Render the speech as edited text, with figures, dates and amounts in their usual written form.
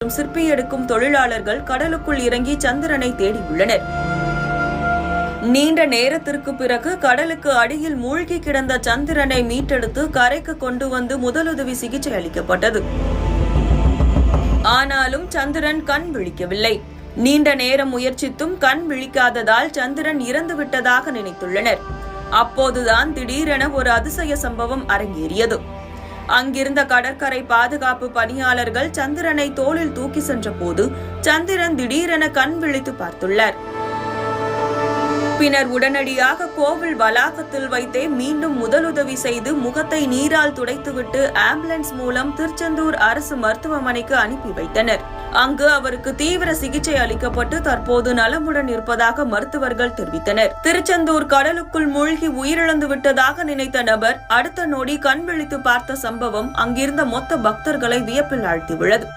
சிற்பி எடுக்கும் தொழிலாளர்கள் கடலுக்குள் இறங்கி சந்திரனை தேடியுள்ளனர். நீண்ட நேரத்திற்கு பிறகு கடலுக்கு அடியில் மூழ்கி கிடந்த சந்திரனை மீட்டெடுத்து கரைக்கு கொண்டு வந்து முதலுதவி சிகிச்சை அளிக்கப்பட்டது. ஆனாலும் சந்திரன் கண் விழிக்கவில்லை. நீண்ட நேரம் முயற்சித்தும் கண் விழிக்காததால் சந்திரன் இறந்துவிட்டதாக நினைத்துள்ளனர். அப்போதுதான் திடீரென ஒரு அதிசய சம்பவம் அரங்கேறியது. அங்கிருந்த கடற்கரை பாதுகாப்பு பணியாளர்கள் சந்திரனை தோளில் தூக்கி சென்ற போது சந்திரன் திடீரென கண் விழித்து பார்த்துள்ளார். பின்னர் உடனடியாக கோவில் வளாகத்தில் வைத்தே மீண்டும் முதலுதவி செய்து முகத்தை நீரால் துடைத்துவிட்டு ஆம்புலன்ஸ் மூலம் திருச்செந்தூர் அரசு மருத்துவமனைக்கு அனுப்பி வைத்தனர். அங்கு அவருக்கு தீவிர சிகிச்சை அளிக்கப்பட்டு தற்போது நலமுடன் இருப்பதாக மருத்துவர்கள் தெரிவித்தனர். திருச்செந்தூர் கடலுக்குள் மூழ்கி உயிரிழந்து விட்டதாக நினைத்த நபர் அடுத்த நொடி கண் விழித்து பார்த்த சம்பவம் அங்கிருந்த மொத்த பக்தர்களை வியப்பில் ஆழ்த்தியுள்ளது.